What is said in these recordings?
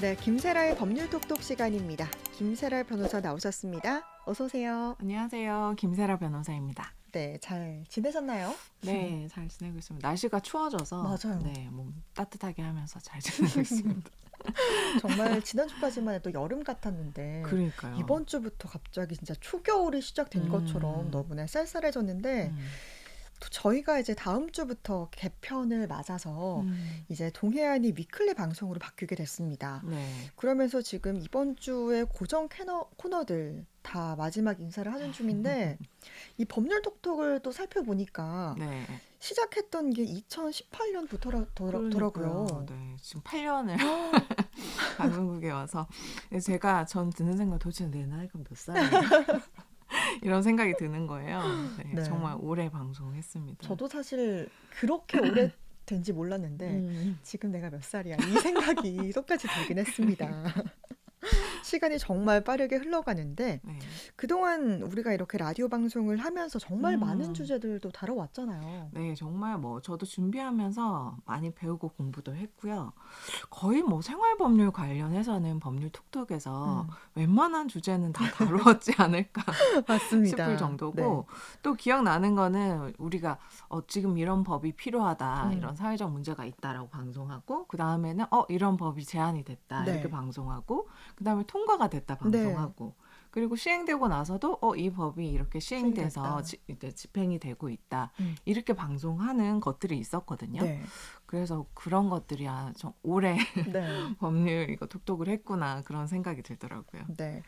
네, 김세라의 법률 톡톡 시간입니다. 김세라 변호사 나오셨습니다. 어서 오세요. 안녕하세요. 김세라 변호사입니다. 네, 잘 지내셨나요? 네, 잘 지내고 있습니다. 날씨가 추워져서 맞아요. 네, 몸 따뜻하게 하면서 잘 지내고 있습니다. 정말 지난주까지만 해도 여름 같았는데 그러니까요. 이번 주부터 갑자기 진짜 초겨울이 시작된 것처럼 너무나 쌀쌀해졌는데 또 저희가 이제 다음 주부터 개편을 맞아서 이제 동해안이 위클리 방송으로 바뀌게 됐습니다. 네. 그러면서 지금 이번 주에 고정 코너들 다 마지막 인사를 하는 중인데 이 법률 톡톡을 또 살펴보니까 네. 시작했던 게 2018년부터더라고요. 그러니까요. 네, 지금 8년을 방송국에 와서 전 드는 생각 도대체 내 나이가 몇 살이야? 이런 생각이 드는 거예요. 네, 네. 정말 오래 방송했습니다. 저도 사실 그렇게 오래 된지 몰랐는데 지금 내가 몇 살이야? 이 생각이 똑같이 들긴 했습니다. 시간이 정말 빠르게 흘러가는데 네. 그동안 우리가 이렇게 라디오 방송을 하면서 정말 많은 주제들도 다뤄왔잖아요. 네, 정말 저도 준비하면서 많이 배우고 공부도 했고요. 거의 생활법률 관련해서는 법률 톡톡에서 웬만한 주제는 다 다루었지 않을까 맞습니다. 싶을 정도고, 네. 또 기억나는 거는 우리가 지금 이런 법이 필요하다, 음. 이런 사회적 문제가 있다라고 방송하고, 그 다음에는 이런 법이 제안이 됐다, 네. 이렇게 방송하고, 그 다음에 통과가 됐다 방송하고, 그리고 시행되고 나서도 이 법이 이렇게 시행돼서 이제 집행이 되고 있다, 이렇게 방송하는 것들이 있었거든요. 네. 그래서 그런 것들이 좀 오래 네. 법률 이거 톡톡을 했구나, 그런 생각이 들더라고요. 네.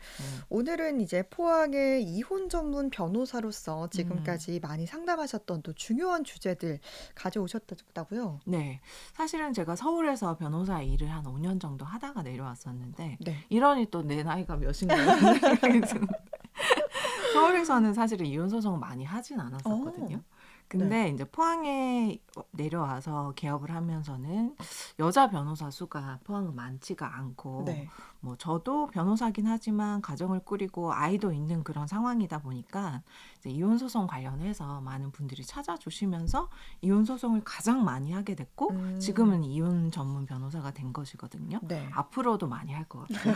오늘은 이제 포항의 이혼 전문 변호사로서 지금까지 많이 상담하셨던 또 중요한 주제들 가져오셨다고요? 네. 사실은 제가 서울에서 변호사 일을 한 5년 정도 하다가 내려왔었는데, 네. 이러니 또 내 나이가 몇인가 생각이 드는데, 서울에서는 사실은 이혼소송 많이 하진 않았었거든요. 근데 이제 포항에 내려와서 개업을 하면서는 여자 변호사 수가 포항은 많지가 않고, 네. 저도 변호사긴 하지만 가정을 꾸리고 아이도 있는 그런 상황이다 보니까 이제 이혼소송 관련해서 많은 분들이 찾아주시면서 이혼소송을 가장 많이 하게 됐고, 지금은 이혼 전문 변호사가 된 것이거든요. 네. 앞으로도 많이 할 것 같아요.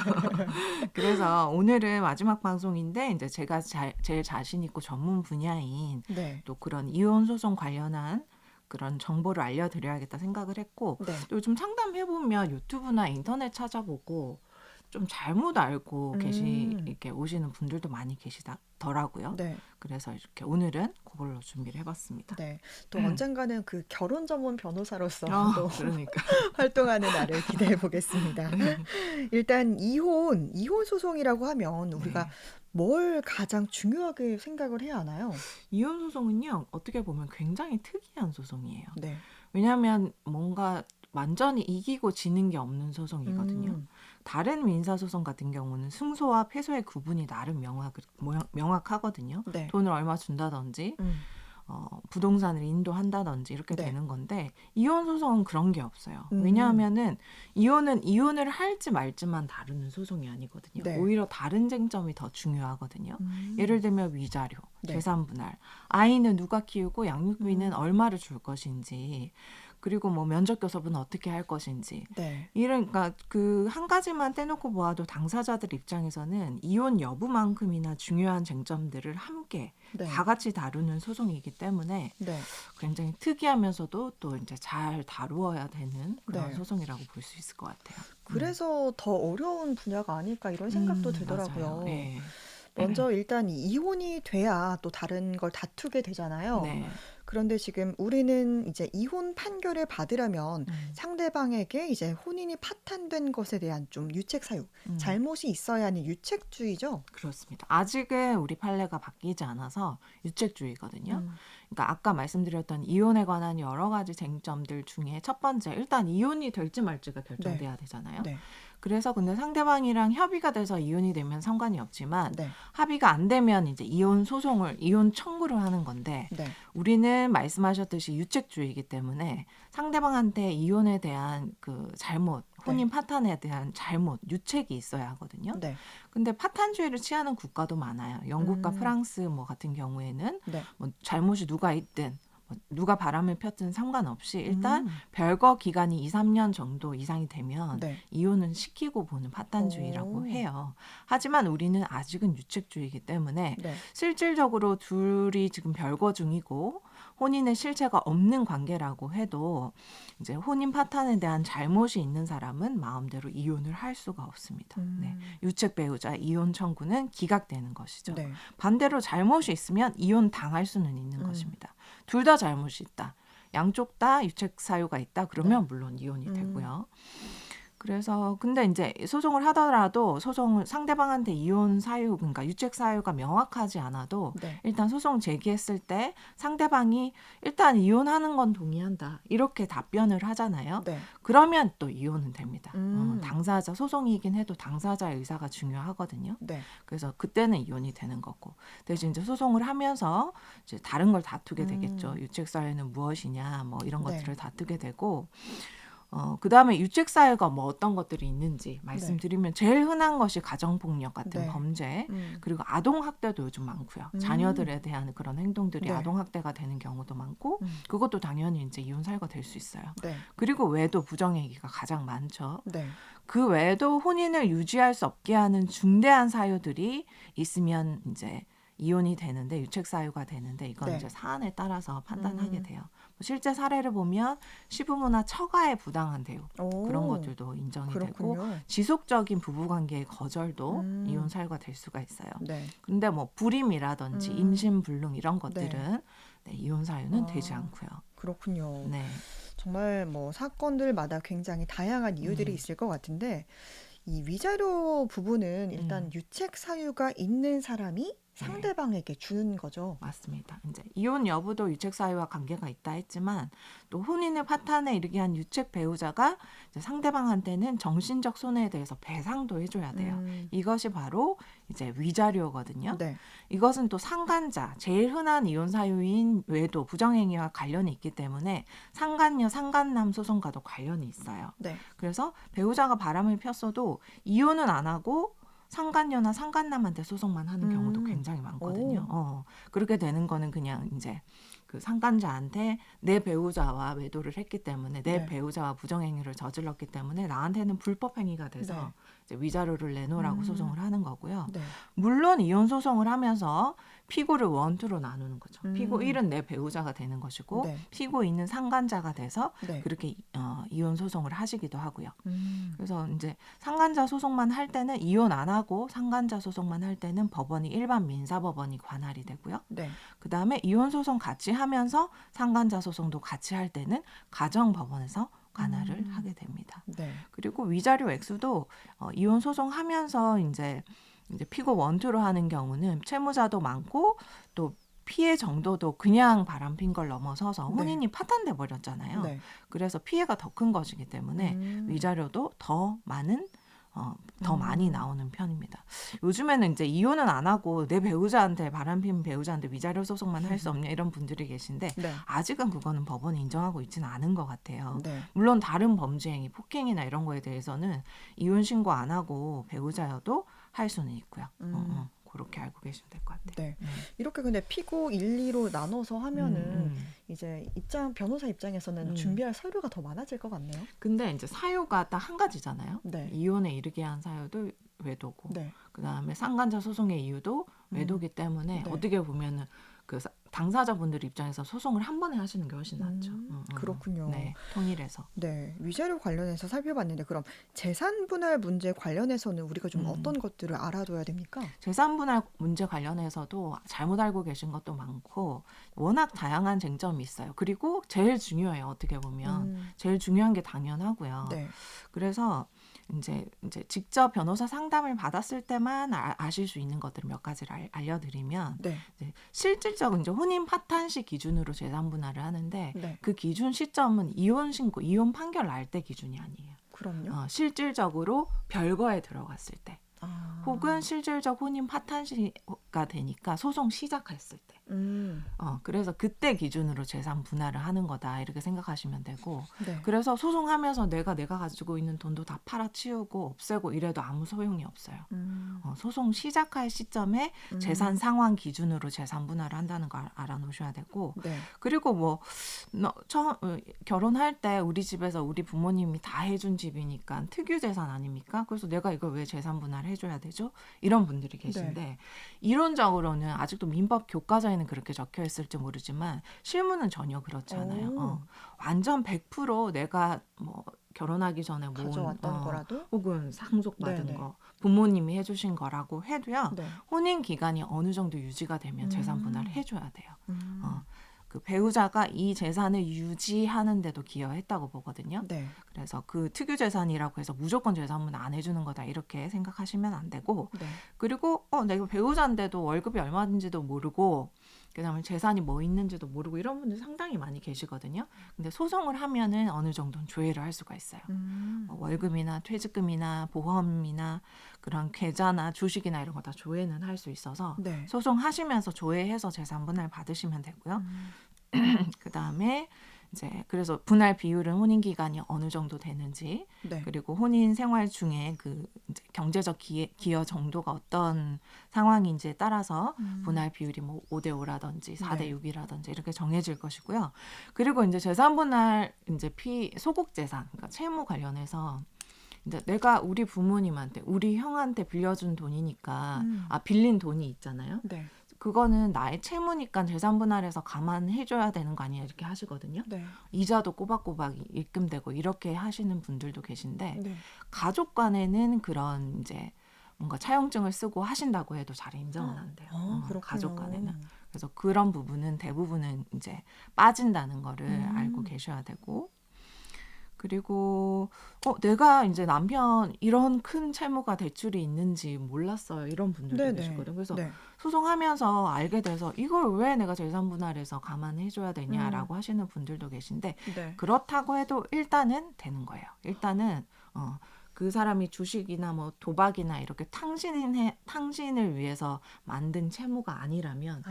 그래서 오늘은 마지막 방송인데, 이제 제가 제일 자신 있고 전문 분야인 네. 또 그런 이혼소송 관련한 그런 정보를 알려드려야겠다 생각을 했고, 네. 또 요즘 상담해보면 유튜브나 인터넷 찾아보고 좀 잘못 알고 이렇게 오시는 분들도 많이 계시더라고요. 네. 그래서 이렇게 오늘은 그걸로 준비를 해봤습니다. 네. 또 언젠가는 그 결혼 전문 변호사로서 또 그러니까. 활동하는 날을 기대해 보겠습니다. 일단 이혼 소송이라고 하면 우리가 뭘 가장 중요하게 생각을 해야 하나요? 이혼 소송은요, 어떻게 보면 굉장히 특이한 소송이에요. 네. 왜냐하면 뭔가 완전히 이기고 지는 게 없는 소송이거든요. 다른 민사소송 같은 경우는 승소와 패소의 구분이 나름 명확하거든요. 네. 돈을 얼마 준다든지 부동산을 인도한다든지 이렇게 되는 건데, 이혼 소송은 그런 게 없어요. 왜냐하면은 이혼은 이혼을 할지 말지만 다루는 소송이 아니거든요. 네. 오히려 다른 쟁점이 더 중요하거든요. 예를 들면 위자료, 네. 재산 분할, 아이는 누가 키우고 양육비는 얼마를 줄 것인지, 그리고 면접 교섭은 어떻게 할 것인지. 네. 그러니까 그 한 가지만 떼놓고 보아도 당사자들 입장에서는 이혼 여부만큼이나 중요한 쟁점들을 함께 다 같이 다루는 소송이기 때문에 굉장히 특이하면서도 또 이제 잘 다루어야 되는 그런 소송이라고 볼 수 있을 것 같아요. 그래서 더 어려운 분야가 아닐까 이런 생각도 들더라고요. 네. 먼저 일단 이혼이 돼야 또 다른 걸 다투게 되잖아요. 네. 그런데 지금 우리는 이제 이혼 판결을 받으려면 상대방에게 이제 혼인이 파탄된 것에 대한 좀 유책 사유, 잘못이 있어야 하는 유책주의죠. 그렇습니다. 아직은 우리 판례가 바뀌지 않아서 유책주의거든요. 그러니까 아까 말씀드렸던 이혼에 관한 여러 가지 쟁점들 중에 첫 번째, 일단 이혼이 될지 말지가 결정돼야 되잖아요. 네. 그래서 근데 상대방이랑 협의가 돼서 이혼이 되면 상관이 없지만 네. 합의가 안 되면 이제 이혼 청구를 하는 건데, 우리는 말씀하셨듯이 유책주의이기 때문에 상대방한테 이혼에 대한 그 잘못, 혼인 파탄에 대한 잘못, 유책이 있어야 하거든요. 근데 파탄주의를 취하는 국가도 많아요. 영국과 프랑스 같은 경우에는 잘못이 누가 있든 누가 바람을 폈든 상관없이 일단 별거 기간이 2, 3년 정도 이상이 되면 네. 이혼은 시키고 보는 파탄주의라고 해요. 하지만 우리는 아직은 유책주의이기 때문에 네. 실질적으로 둘이 지금 별거 중이고 혼인의 실체가 없는 관계라고 해도 이제 혼인 파탄에 대한 잘못이 있는 사람은 마음대로 이혼을 할 수가 없습니다. 네. 유책 배우자 이혼 청구는 기각되는 것이죠. 네. 반대로 잘못이 있으면 이혼 당할 수는 있는 것입니다. 둘 다 잘못이 있다. 양쪽 다 유책 사유가 있다. 그러면 물론 이혼이 되고요. 그래서 근데 이제 소송을 하더라도 소송을 상대방한테 이혼 사유 그러니까 유책 사유가 명확하지 않아도 네. 일단 소송 제기했을 때 상대방이 일단 이혼하는 건 동의한다 이렇게 답변을 하잖아요. 네. 그러면 또 이혼은 됩니다. 당사자 소송이긴 해도 당사자의 의사가 중요하거든요. 네. 그래서 그때는 이혼이 되는 거고 대신 이제 소송을 하면서 이제 다른 걸 다투게 되겠죠. 유책 사유는 무엇이냐 뭐 이런 네. 것들을 다투게 되고. 그다음에 유책 사유가 뭐 어떤 것들이 있는지 말씀드리면 제일 흔한 것이 가정폭력 같은 네. 범죄 그리고 아동학대도 요즘 많고요. 자녀들에 대한 그런 행동들이 네. 아동학대가 되는 경우도 많고 그것도 당연히 이제 이혼 사유가 될 수 있어요. 네. 그리고 외도 부정행위가 가장 많죠. 네. 그 외에도 혼인을 유지할 수 없게 하는 중대한 사유들이 있으면 이제 이혼이 되는데 유책 사유가 되는데 이건 네. 이제 사안에 따라서 판단하게 돼요. 실제 사례를 보면 시부모나 처가의 부당한 대우 그런 것들도 인정이 그렇군요. 되고 지속적인 부부관계의 거절도 이혼 사유가 될 수가 있어요. 네. 근데 뭐 불임이라든지 임신불능 이런 것들은 네, 이혼 사유는 되지 않고요. 그렇군요. 네. 정말 뭐 사건들마다 굉장히 다양한 이유들이 있을 것 같은데 이 위자료 부분은 일단 유책 사유가 있는 사람이 상대방에게 주는 거죠. 맞습니다. 이제 이혼 여부도 유책 사유와 관계가 있다 했지만 또 혼인의 파탄에 이르게 한 유책 배우자가 이제 상대방한테는 정신적 손해에 대해서 배상도 해줘야 돼요. 이것이 바로 이제 위자료거든요. 네. 이것은 또 상간자, 제일 흔한 이혼 사유인 외도, 부정행위와 관련이 있기 때문에 상간녀, 상간남 소송과도 관련이 있어요. 네. 그래서 배우자가 바람을 폈어도 이혼은 안 하고 상간녀나 상간남한테 소송만 하는 경우도 굉장히 많거든요. 그렇게 되는 거는 그냥 이제 그 상간자한테 내 배우자와 외도를 했기 때문에 내 배우자와 부정행위를 저질렀기 때문에 나한테는 불법 행위가 돼서 이제 위자료를 내놓으라고 소송을 하는 거고요. 네. 물론 이혼 소송을 하면서 피고를 원투로 나누는 거죠. 피고 1은 내 배우자가 되는 것이고 피고 2는 상간자가 돼서 그렇게 이혼 소송을 하시기도 하고요. 그래서 이제 상간자 소송만 할 때는 이혼 안 하고 상간자 소송만 할 때는 법원이 일반 민사법원이 관할이 되고요. 네. 그다음에 이혼 소송 같이 하면서 상간자 소송도 같이 할 때는 가정법원에서 관할을 하게 됩니다. 네. 그리고 위자료 액수도 이혼 소송하면서 이제 피고 원투로 하는 경우는 채무자도 많고 또 피해 정도도 그냥 바람핀 걸 넘어서서 혼인이 파탄돼 버렸잖아요. 네. 그래서 피해가 더 큰 것이기 때문에 위자료도 더 많은 더 많이 나오는 편입니다. 요즘에는 이제 이혼은 안 하고 내 배우자한테 바람핀 배우자한테 위자료 소송만 할 수 없냐 이런 분들이 계신데 아직은 그거는 법원이 인정하고 있지는 않은 것 같아요. 물론 다른 범죄 행위, 폭행이나 이런 거에 대해서는 이혼 신고 안 하고 배우자여도 할 수는 있고요. 그렇게 알고 계시면 될 것 같아요. 네. 이렇게 근데 피고 1, 2로 나눠서 하면은 이제 변호사 입장에서는 준비할 서류가 더 많아질 것 같네요. 근데 이제 사유가 딱 한 가지잖아요. 네. 이혼에 이르게 한 사유도 외도고, 그다음에 상간자 소송의 이유도 외도기 때문에 어떻게 보면은 그 당사자분들 입장에서 소송을 한 번에 하시는 게 훨씬 낫죠. 그렇군요. 네, 통일해서. 네, 위자료 관련해서 살펴봤는데 그럼 재산 분할 문제 관련해서는 우리가 좀 어떤 것들을 알아둬야 됩니까? 재산 분할 문제 관련해서도 잘못 알고 계신 것도 많고 워낙 다양한 쟁점이 있어요. 그리고 제일 중요해요. 어떻게 보면 제일 중요한 게 당연하고요. 그래서 이제 직접 변호사 상담을 받았을 때만 아실 수 있는 것들 몇 가지를 알려드리면 이제 실질적 이제 혼인 파탄 시 기준으로 재산 분할을 하는데 그 기준 시점은 이혼 신고, 이혼 판결 날 때 기준이 아니에요. 그럼요. 실질적으로 별거에 들어갔을 때, 혹은 실질적 혼인 파탄 시가 되니까 소송 시작했을 때. 그래서 그때 기준으로 재산 분할을 하는 거다 이렇게 생각하시면 되고 네. 그래서 소송하면서 내가 가지고 있는 돈도 다 팔아치우고 없애고 이래도 아무 소용이 없어요. 소송 시작할 시점에 재산 상환 기준으로 재산 분할을 한다는 걸 알아놓으셔야 되고 네. 그리고 뭐 처음 결혼할 때 우리 집에서 우리 부모님이 다 해준 집이니까 특유 재산 아닙니까? 그래서 내가 이걸 왜 재산 분할을 해줘야 되죠? 이런 분들이 계신데 네. 이론적으로는 아직도 민법 교과서에는 그렇게 적혀 있을지 모르지만 실무는 전혀 그렇지 않아요. 완전 100% 내가 뭐 결혼하기 전에 모은 가져왔던 거라도 혹은 상속받은 네네. 거 부모님이 해주신 거라고 해도요. 네. 혼인 기간이 어느 정도 유지가 되면 재산 분할을 해줘야 돼요. 그 배우자가 이 재산을 유지하는데도 기여했다고 보거든요. 네. 그래서 그 특유 재산이라고 해서 무조건 재산분 안 해주는 거다 이렇게 생각하시면 안 되고 네. 그리고 내가 배우자인데도 월급이 얼마인지도 모르고 그다음에 재산이 뭐 있는지도 모르고 이런 분들 상당히 많이 계시거든요. 근데 소송을 하면은 어느 정도는 조회를 할 수가 있어요. 월급이나 퇴직금이나 보험이나 그런 계좌나 주식이나 이런 거 다 조회는 할 수 있어서 네. 소송하시면서 조회해서 재산 분할 받으시면 되고요. 그다음에 이제 그래서 분할 비율은 혼인 기간이 어느 정도 되는지 네. 그리고 혼인 생활 중에 그 이제 경제적 기여 정도가 어떤 상황인지에 따라서 분할 비율이 뭐 5대5라든지 4대6이라든지 이렇게 정해질 것이고요. 그리고 이제 재산 분할 이제 소국 재산 그러니까 채무 관련해서 이제 내가 우리 부모님한테 우리 형한테 빌려준 돈이니까 빌린 돈이 있잖아요. 네. 그거는 나의 채무니까 재산 분할해서 감안해줘야 되는 거 아니야 이렇게 하시거든요. 네. 이자도 꼬박꼬박 입금되고 이렇게 하시는 분들도 계신데 네. 가족 간에는 그런 이제 뭔가 차용증을 쓰고 하신다고 해도 잘 인정은 안 돼요. 그렇군요. 가족 간에는. 그래서 그런 부분은 대부분은 이제 빠진다는 거를 알고 계셔야 되고 그리고 내가 이제 남편 이런 큰 채무가 대출이 있는지 몰랐어요. 이런 분들도 네네. 계시거든요. 그래서 네. 소송하면서 알게 돼서 이걸 왜 내가 재산 분할해서 감안해줘야 되냐라고 하시는 분들도 계신데 네. 그렇다고 해도 일단은 되는 거예요. 일단은 그 사람이 주식이나 뭐 도박이나 이렇게 탕진을 위해서 만든 채무가 아니라면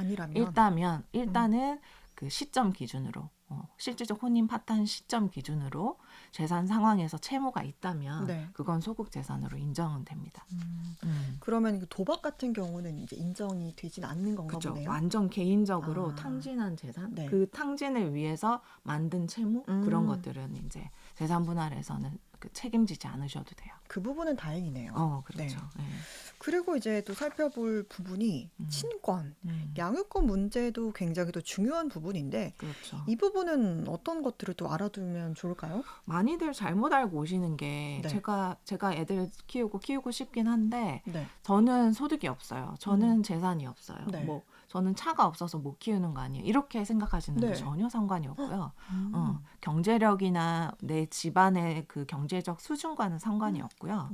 일단은 그 시점 기준으로 실질적 혼인 파탄 시점 기준으로 재산 상황에서 채무가 있다면 그건 소국 재산으로 인정은 됩니다. 그러면 도박 같은 경우는 이제 인정이 되진 않는 건가 그렇죠. 보네요. 완전 개인적으로 탕진한 재산, 그 탕진을 위해서 만든 채무 그런 것들은 이제 재산 분할에서는 책임지지 않으셔도 돼요. 그 부분은 다행이네요. 그렇죠. 네. 그리고 이제 또 살펴볼 부분이 친권, 양육권 문제도 굉장히 또 중요한 부분인데 그렇죠. 이 부분은 어떤 것들을 또 알아두면 좋을까요? 많이들 잘못 알고 오시는 게 제가 애들 키우고 싶긴 한데 저는 소득이 없어요. 저는 재산이 없어요. 뭐 저는 차가 없어서 못 키우는 거 아니에요. 이렇게 생각하시는데 전혀 상관이 없고요. 경제력이나 내 집안의 그 경제적 수준과는 상관이 없고요.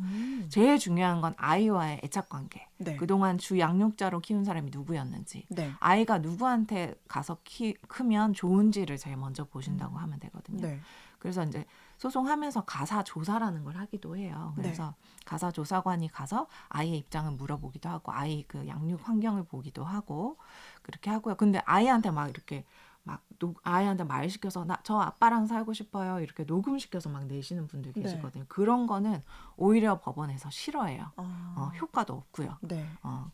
제일 중요한 건 아이와의 애착관계. 그동안 주 양육자로 키운 사람이 누구였는지. 아이가 누구한테 가서 크면 좋은지를 제일 먼저 보신다고 하면 되거든요. 그래서 이제 소송하면서 가사 조사라는 걸 하기도 해요. 그래서 가사 조사관이 가서 아이의 입장을 물어보기도 하고 아이 그 양육 환경을 보기도 하고 그렇게 하고요. 근데 아이한테 막 이렇게 아이한테 말 시켜서 저 아빠랑 살고 싶어요 이렇게 녹음시켜서 막 내시는 분들 계시거든요. 그런 거는 오히려 법원에서 싫어해요. 효과도 없고요.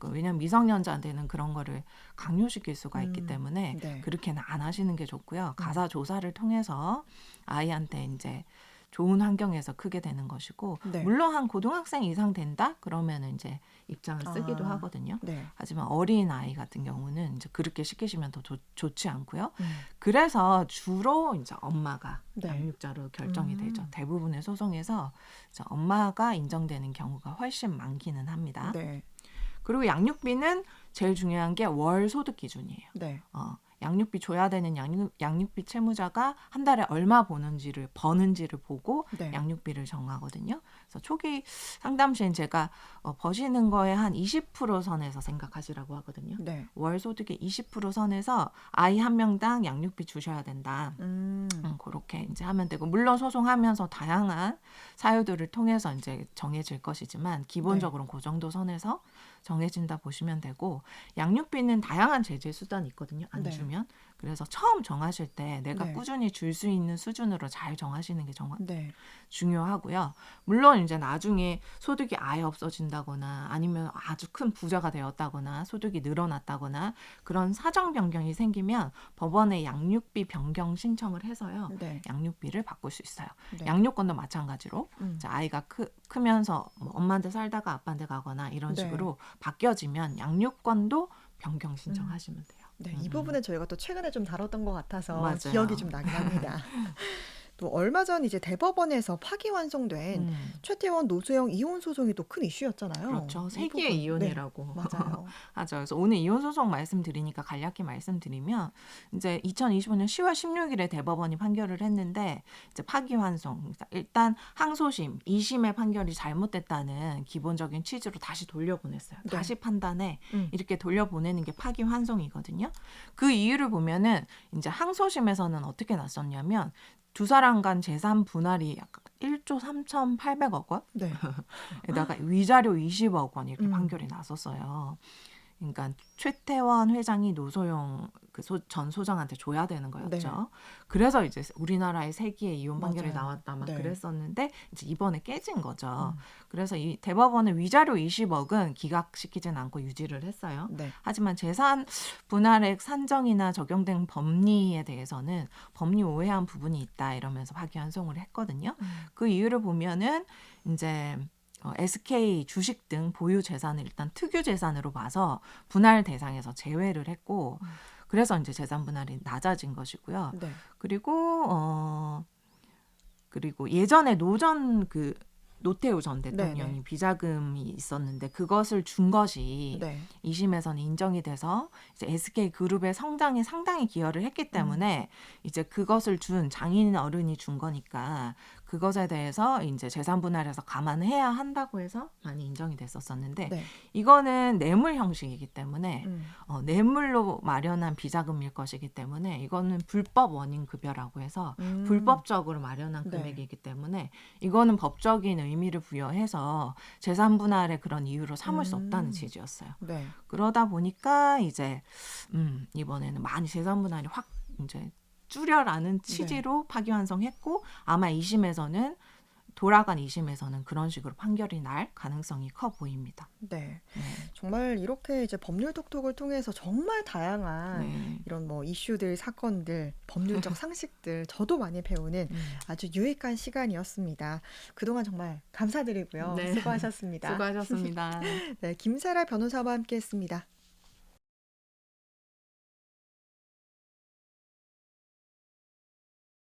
왜냐하면 미성년자한테는 그런 거를 강요시킬 수가 있기 때문에 그렇게는 안 하시는 게 좋고요. 가사 조사를 통해서 아이한테 이제 좋은 환경에서 크게 되는 것이고 물론 한 고등학생 이상 된다 그러면은 이제 입장을 쓰기도 하거든요. 하지만 어린 아이 같은 경우는 이제 그렇게 시키시면 더 좋지 않고요. 그래서 주로 이제 엄마가 양육자로 결정이 되죠. 대부분의 소송에서 이제 엄마가 인정되는 경우가 훨씬 많기는 합니다. 그리고 양육비는 제일 중요한 게 월 소득 기준이에요. 양육비 줘야 되는 양육비 채무자가 한 달에 얼마 버는지를 보고 네. 양육비를 정하거든요. 그래서 초기 상담 시엔 제가 버시는 거에 한 20% 선에서 생각하시라고 하거든요. 네. 월 소득의 20% 선에서 아이 한 명당 양육비 주셔야 된다. 그렇게 이제 하면 되고, 물론 소송하면서 다양한 사유들을 통해서 이제 정해질 것이지만 기본적으로는 그 정도 선에서 정해진다 보시면 되고, 양육비는 다양한 제재 수단이 있거든요. 안 주면. 그래서 처음 정하실 때 내가 꾸준히 줄 수 있는 수준으로 잘 정하시는 게 정말 중요하고요. 물론 이제 나중에 소득이 아예 없어진다거나 아니면 아주 큰 부자가 되었다거나 소득이 늘어났다거나 그런 사정 변경이 생기면 법원에 양육비 변경 신청을 해서요. 양육비를 바꿀 수 있어요. 양육권도 마찬가지로 아이가 크면서 뭐 엄마한테 살다가 아빠한테 가거나 이런 식으로 바뀌어지면 양육권도 변경 신청하시면 돼요. 네, 이 부분은 저희가 또 최근에 좀 다뤘던 것 같아서 맞아요. 기억이 좀 나긴 합니다. 또 얼마 전 이제 대법원에서 파기환송된 최태원 노소영 이혼 소송이 또 큰 이슈였잖아요. 그렇죠. 세기의 이혼이라고 맞아요. 하죠. 그래서 오늘 이혼 소송 말씀드리니까 간략히 말씀드리면, 이제 2025년 10월 16일에 대법원이 판결을 했는데, 이제 파기환송, 일단 항소심 2심의 판결이 잘못됐다는 기본적인 취지로 다시 돌려보냈어요. 다시 판단해 이렇게 돌려보내는 게 파기환송이거든요. 그 이유를 보면은 이제 항소심에서는 어떻게 났었냐면, 두 사람 간 재산 분할이 약간 1조 3,800억 원? 에다가 위자료 20억 원 이렇게 판결이 났었어요. 그러니까 최태원 회장이 노소영 전 소장한테 줘야 되는 거였죠. 그래서 이제 우리나라의 세기의 이혼 판결이 나왔다 막 그랬었는데, 이제 이번에 깨진 거죠. 그래서 이 대법원은 위자료 20억은 기각시키진 않고 유지를 했어요. 하지만 재산 분할액 산정이나 적용된 법리에 대해서는 법리 오해한 부분이 있다 이러면서 파기환송을 했거든요. 그 이유를 보면은 이제 SK 주식 등 보유 재산을 일단 특유 재산으로 봐서 분할 대상에서 제외를 했고, 그래서 이제 재산 분할이 낮아진 것이고요. 그리고 예전에 노태우 전 대통령이 비자금이 있었는데 그것을 준 것이 2심에서는 인정이 돼서 이제 SK 그룹의 성장에 상당히 기여를 했기 때문에 이제 그것을 준 장인 어른이 준 거니까 그것에 대해서 이제 재산 분할해서 감안해야 한다고 해서 많이 인정이 됐었었는데, 이거는 뇌물 형식이기 때문에 뇌물로 마련한 비자금일 것이기 때문에 이거는 불법 원인 급여라고 해서 불법적으로 마련한 금액이기 때문에 이거는 법적인 의미를 부여해서 재산 분할의 그런 이유로 삼을 수 없다는 취지였어요. 그러다 보니까 이제 이번에는 많이 재산 분할이 확 이제 줄여라는 취지로 파기환송했고, 아마 2심에서는 돌아간 2심에서는 그런 식으로 판결이 날 가능성이 커 보입니다. 정말 이렇게 이제 법률 톡톡을 통해서 정말 다양한 이런 뭐 이슈들, 사건들, 법률적 상식들 저도 많이 배우는 아주 유익한 시간이었습니다. 그동안 정말 감사드리고요. 수고하셨습니다. 수고하셨습니다. 김사라 변호사와 함께했습니다.